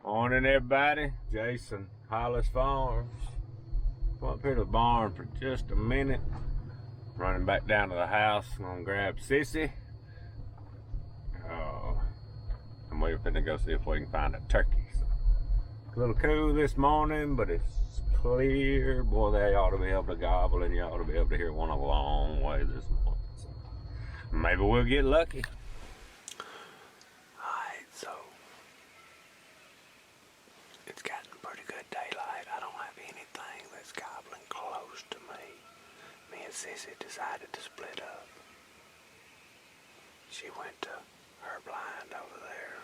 Morning, everybody. Jason, Hollis Farms. Come up here to the barn for just a minute. Running back down to the house. I'm gonna grab Sissy. And we're finna go see if we can find a turkey. So, a little cool this morning, but it's clear. Boy, they ought to be able to gobble, and you ought to be able to hear one a long way this morning. So maybe we'll get lucky. Alright, so it's gotten pretty good daylight. I don't have anything that's gobbling close to me. Me and Sissy decided to split up. She went to her blind over there.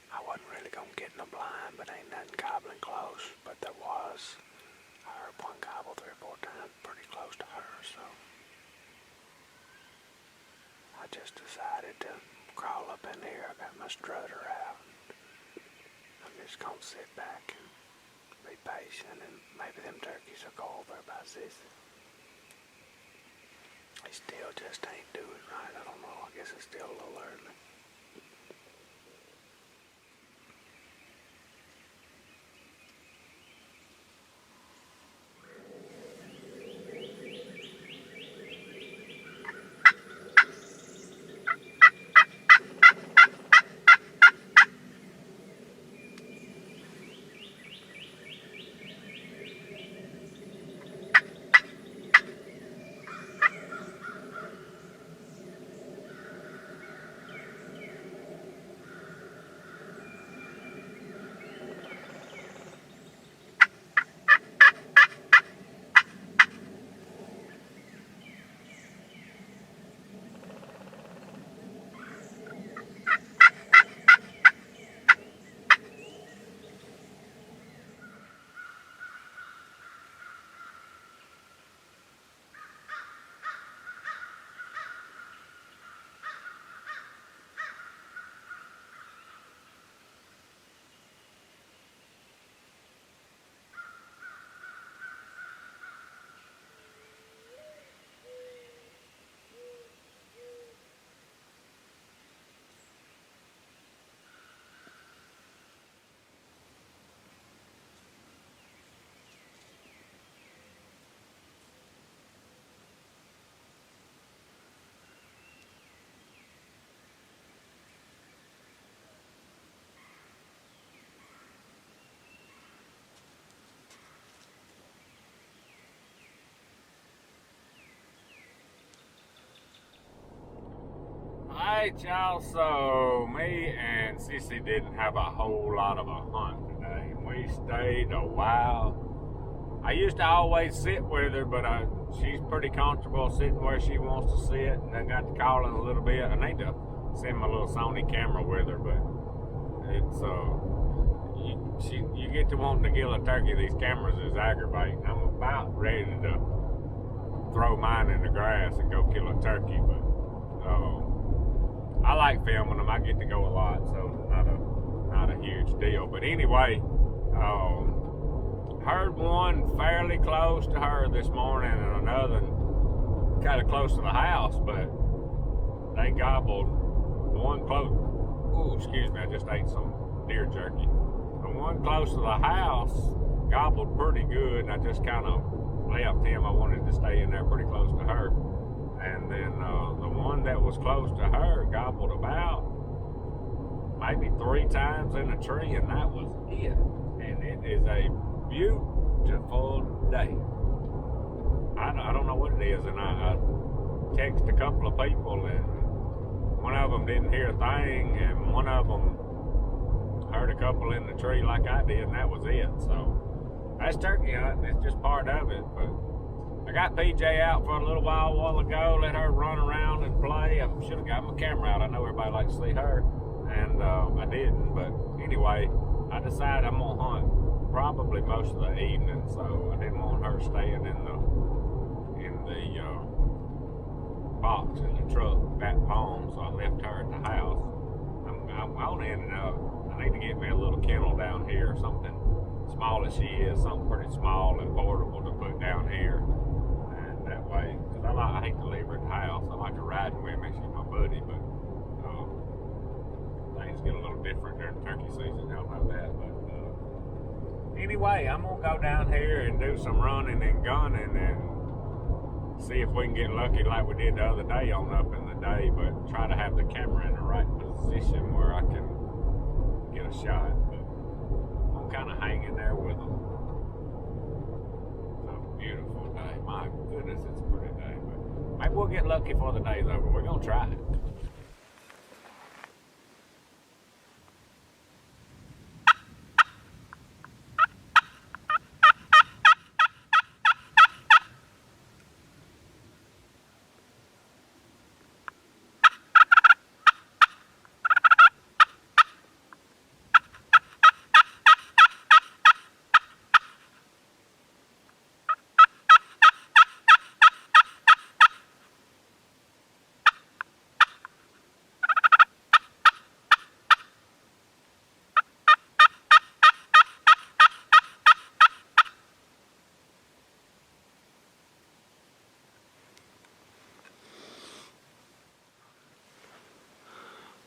I wasn't really gonna get in the blind, but ain't nothing gobbling close. But there was. I heard one gobble 3 or 4 times pretty close to her, so I just decided to crawl up in here. I got my strutter out. I'm just gonna sit back and be patient, and maybe them turkeys will go over by Sissy. They still just ain't doing right. I don't know. I guess it's still a little early. Alright, y'all, so me and Sissy didn't have a whole lot of a hunt today. We stayed a while. I used to always sit with her, but she's pretty comfortable sitting where she wants to sit, and I got to calling a little bit. I need to send my little Sony camera with her, but it's you get to wanting to kill a turkey. These cameras is aggravating. I'm about ready to throw mine in the grass and go kill a turkey, but I like filming them. I get to go a lot, so not a huge deal. But anyway, heard one fairly close to her this morning and another kind of close to the house, but they gobbled one close. Oh, excuse me, I just ate some deer jerky. The one close to the house gobbled pretty good, and I just kind of left him. I wanted to stay in there pretty close to her. And then the one that was close to her gobbled about maybe 3 times in a tree, and that was it. And it is a beautiful day. I don't know what it is, and I text a couple of people, and one of them didn't hear a thing, and one of them heard a couple in the tree like I did, and that was it. So that's turkey hunting. It's just part of it. But I got PJ out for a little while ago, let her run around and play. I should have got my camera out. I know everybody likes to see her, and I didn't. But anyway, I decided I'm gonna hunt probably most of the evening, so I didn't want her staying in the box in the truck back home, so I left her at the house. I'm on in and out. I need to get me a little kennel down here, something small as she is, something pretty small and portable to put down here. And that way, because I hate to leave her at the house. I like her riding with me. She's my buddy, but things get a little different during turkey season. Y'all know that. But anyway, I'm gonna go down here and do some running and gunning and see if we can get lucky like we did the other day on Up in the Day. But try to have the camera in the right position where I can get a shot. But I'm kind of hanging there with them. It's a beautiful day. My goodness, it's a pretty day. But maybe we'll get lucky before the day's over. We're gonna try it.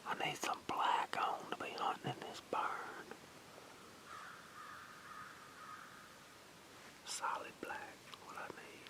I need some black on to be hunting in this barn. Solid black, what I need.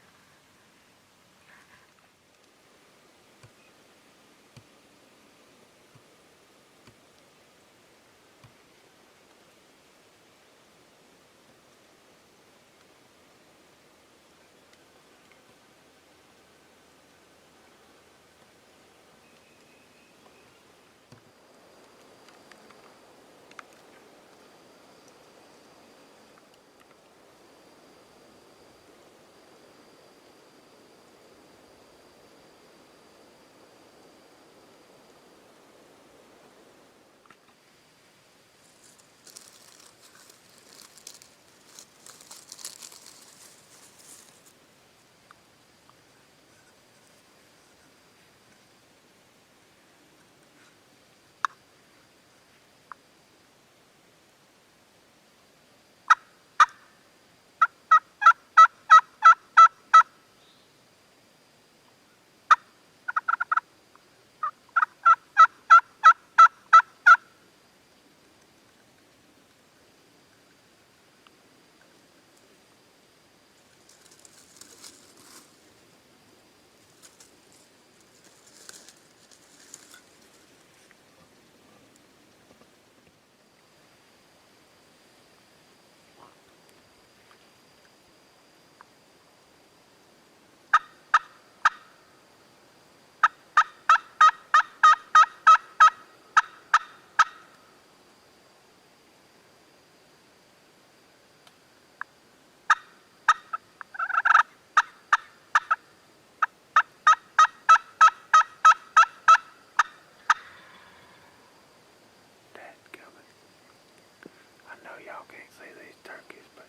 I know y'all can't see these turkeys, but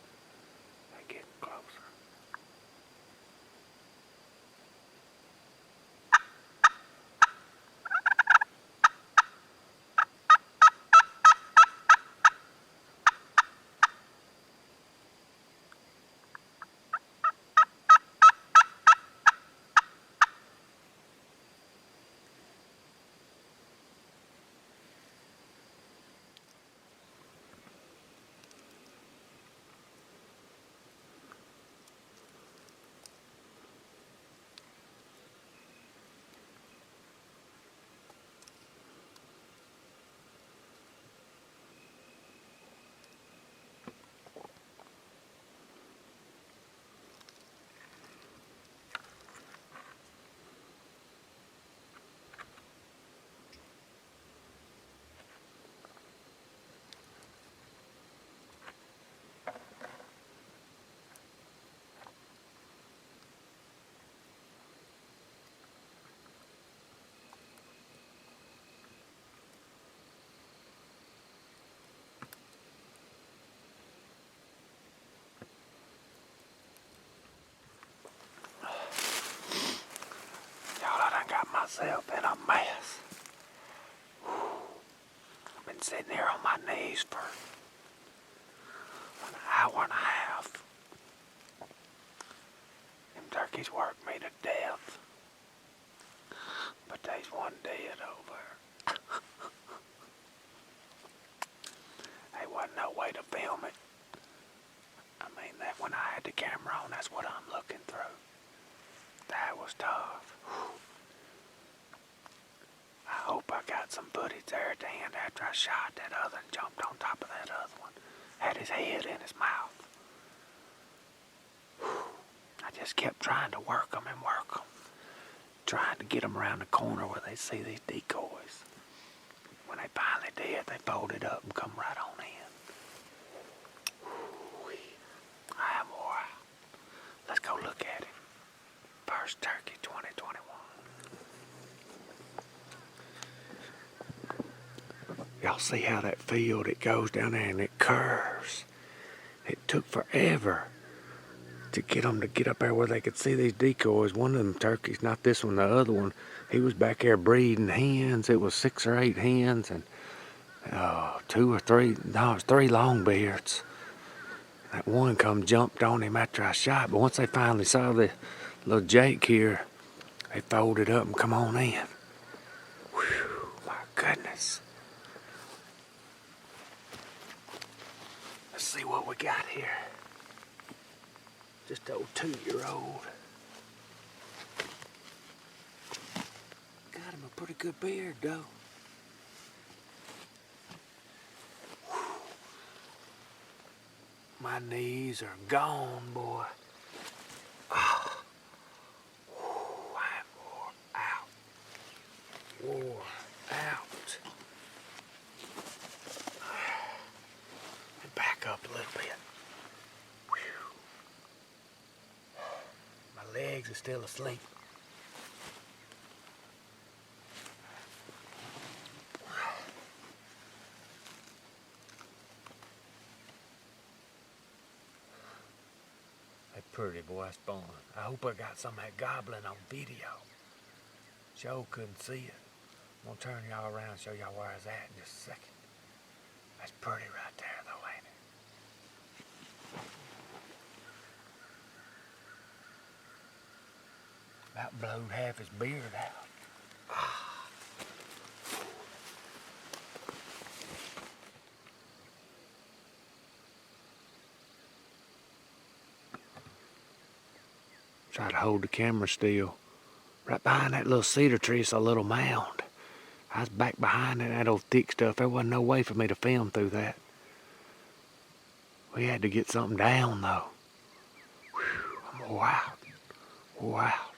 they're getting closer. Y'all, I done got myself in a mess. I've been sitting here on my knees for an hour and a half. Them turkeys worked me to death. But there's one dead over. got some footage there at the end after I shot that other and jumped on top of that other one. Had his head in his mouth. I just kept trying to work them. Trying to get them around the corner where they see these decoys. When they finally did, they folded up and come right on in. I am wore out. Let's go look at him. First turkey 2021. Y'all see how that field, it goes down there and it curves. It took forever to get them to get up there where they could see these decoys. One of them turkeys, not this one, the other one, he was back there breeding hens. It was 6 or 8 hens and 2 or 3, no, it was 3 longbeards. That one jumped on him after I shot, but once they finally saw the little Jake here, they folded up and come on in. Whew, my goodness. Let's see what we got here. Just an old 2-year-old. Got him a pretty good beard, though. Whew. My knees are gone, boy. Oh. Whew, I'm wore out. Wore out. Back up a little bit. Legs are still asleep. They pretty, boy, spawn. I hope I got some of that gobbling on video. Joe couldn't see it. I'm gonna turn y'all around and show y'all where it's at in just a second. That's pretty right there, though, ain't it? About blowed half his beard out. Try to hold the camera still. Right behind that little cedar tree is a little mound. I was back behind it, that old thick stuff. There wasn't no way for me to film through that. We had to get something down, though. Whew, I'm wore out. Wore out.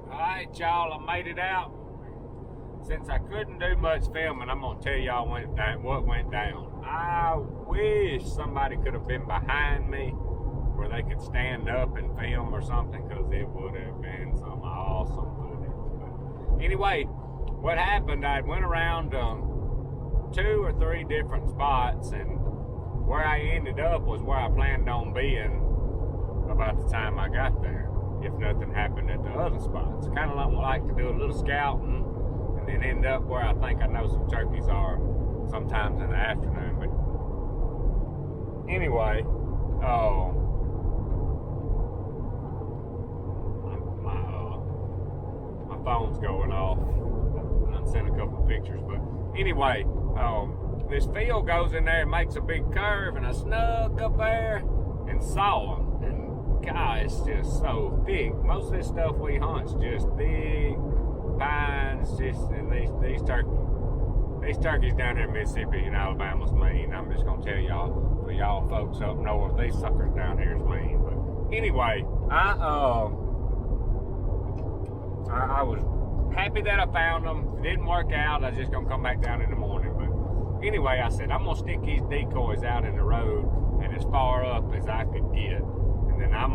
Alright, y'all, I made it out. Since I couldn't do much filming, I'm gonna tell y'all what went down. I wish somebody could have been behind me where they could stand up and film or something, because it would have been some awesome footage. But anyway, what happened, I went around 2 or 3 different spots, and where I ended up was where I planned on being about the time I got there, if nothing happened at the other spots. Kind of like to do a little scouting and then end up where I think I know some turkeys are sometimes in the afternoon. But anyway, my phone's going off. I sent a couple of pictures, but anyway, this field goes in there and makes a big curve, and I snuck up there and saw them. God, it's just so thick. Most of this stuff we hunt's just big pines, and these turkeys, These turkeys down here in Mississippi and Alabama's mean. I'm just gonna tell y'all, for y'all folks up north, these suckers down here is mean. But anyway, I was happy that I found them. If it didn't work out, I was just gonna come back down in the morning. But anyway, I said I'm gonna stick these decoys out in the road and as far up as I could get, and then I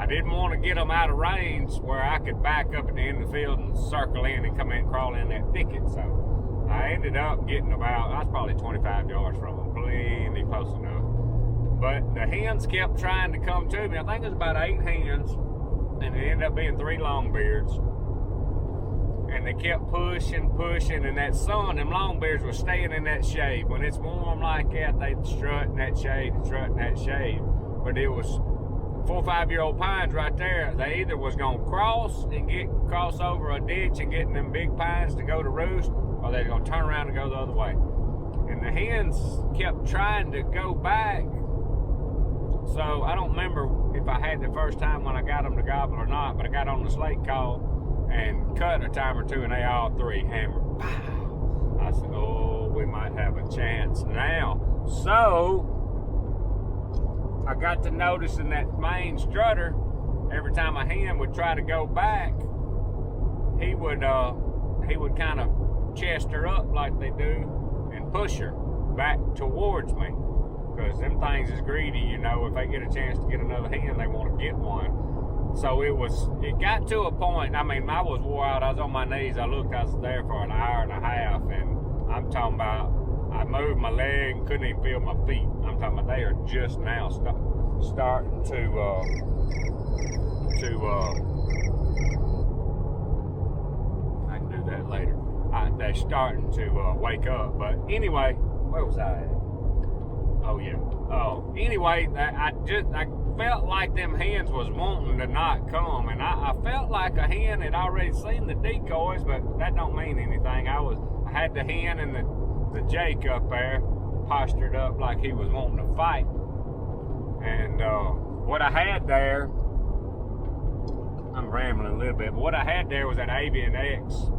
didn't want to get them out of range where I could back up at the end of the field and circle in and come in and crawl in that thicket. So I ended up getting I was probably 25 yards from them, plenty close enough. But the hens kept trying to come to me. I think it was about 8 hens, and it ended up being 3 longbeards. And they kept pushing, and that sun, them longbeards were staying in that shade. When it's warm like that, they'd strut in that shade, But it was 4 or 5 year old pines right there. They either was gonna cross over a ditch and get in them big pines to go to roost, or they was gonna turn around and go the other way. And the hens kept trying to go back. So I don't remember if I had the first time when I got them to gobble or not, but I got on the slate call and cut a time or two, and they all 3 hammered. Pow! I said, oh, we might have a chance now. So I got to noticing that main strutter, every time a hen would try to go back, he would kind of chest her up like they do and push her back towards me. Because them things is greedy, you know. If they get a chance to get another hen, they want to get one. So it got to a point, I mean, I was wore out. I was on my knees. I was there for an hour and a half, and I'm talking about, I moved my leg and couldn't even feel my feet. I'm talking about they are just now starting to I can do that later. They're starting to wake up. But anyway, where was I at? Oh yeah. Oh, anyway, I felt like them hens was wanting to not come, and I felt like a hen had already seen the decoys, but that don't mean anything. I had the hen and the Jake up there, postured up like he was wanting to fight. And what I had there, I'm rambling a little bit, but what I had there was that avian X,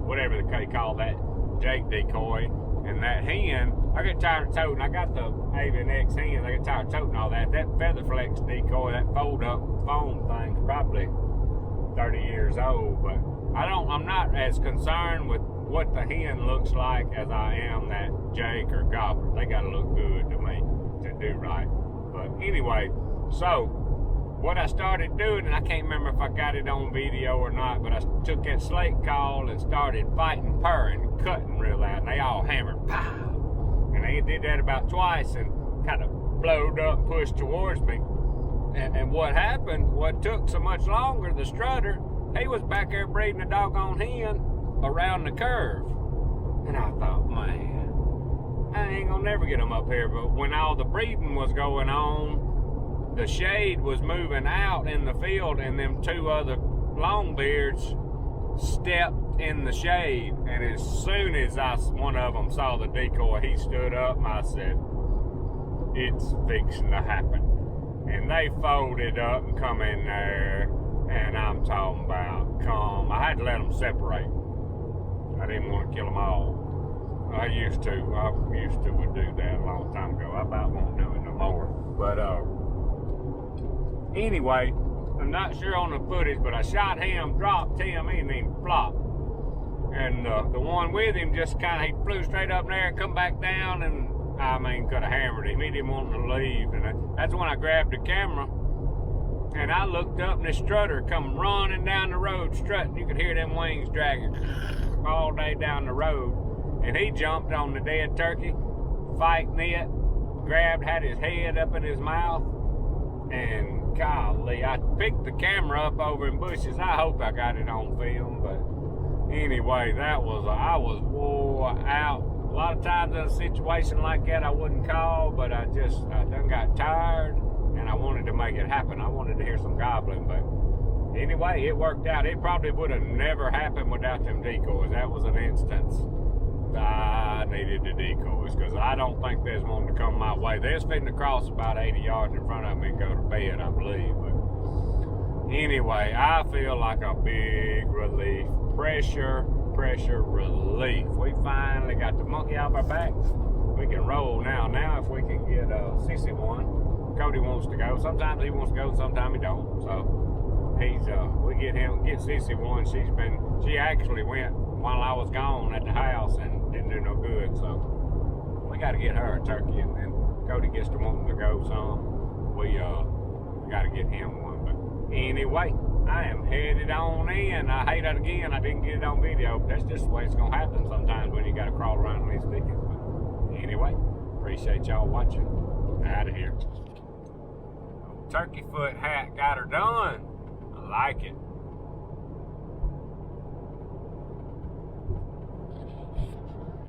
whatever they call that Jake decoy, and that hen. I got tired of toting. I got the avian X hens. I got tired of toting all that. That feather flex decoy, that fold up foam thing's probably 30 years old, but I'm not as concerned with what the hen looks like as I am that Jake or gobbler. They gotta look good to me to do right. But anyway, so what I started doing, and I can't remember if I got it on video or not, but I took that slate call and started fighting, purring, cutting real loud, and they all hammered, pow! And they did that about twice and kind of blowed up and pushed towards me. And what happened, what took so much longer, the strutter, he was back there breeding a doggone hen around the curve. And I thought, man, I ain't gonna never get them up here. But when all the breeding was going on, the shade was moving out in the field, and them 2 other longbeards stepped in the shade. And as soon as one of them saw the decoy, he stood up, and I said, it's fixing to happen. And they folded up and come in there, and I'm talking about I had to let them separate. I didn't want to kill them all. I used to would do that a long time ago. I about won't do it no more. But anyway, I'm not sure on the footage, but I shot him, dropped him, he didn't even flop. And the one with him just he flew straight up there and come back down, and I mean, could have hammered him. He didn't want to leave. And that's when I grabbed the camera, and I looked up, and the strutter come running down the road, strutting. You could hear them wings dragging all day down the road. And he jumped on the dead turkey, fighting it, had his head up in his mouth, and golly, I picked the camera up over in bushes. I hope I got it on film, but anyway, I was wore out. A lot of times in a situation like that, I wouldn't call, but I done got tired, and I wanted to make it happen. I wanted to hear some gobbling, but anyway, it worked out. It probably would have never happened without them decoys. That was an instance I needed the decoys, because I don't think there's one to come my way. They're fitting to cross about 80 yards in front of me and go to bed, I believe. But anyway, I feel like a big relief. Pressure pressure relief. We finally got the monkey off our back. We can roll now. Now if we can get Sissy one, Cody wants to go. Sometimes he wants to go, sometimes he don't. So he's we get Sissy one. She actually went while I was gone at the house and didn't do no good. So we got to get her a turkey, and then Cody gets to wanting to go some. We got to get him one. But anyway, I am headed on in. I hate it again. I didn't get it on video. But that's just the way it's gonna happen sometimes when you got to crawl around these thickets. But anyway, appreciate y'all watching. Out of here. Turkey foot hat got her done. I like it.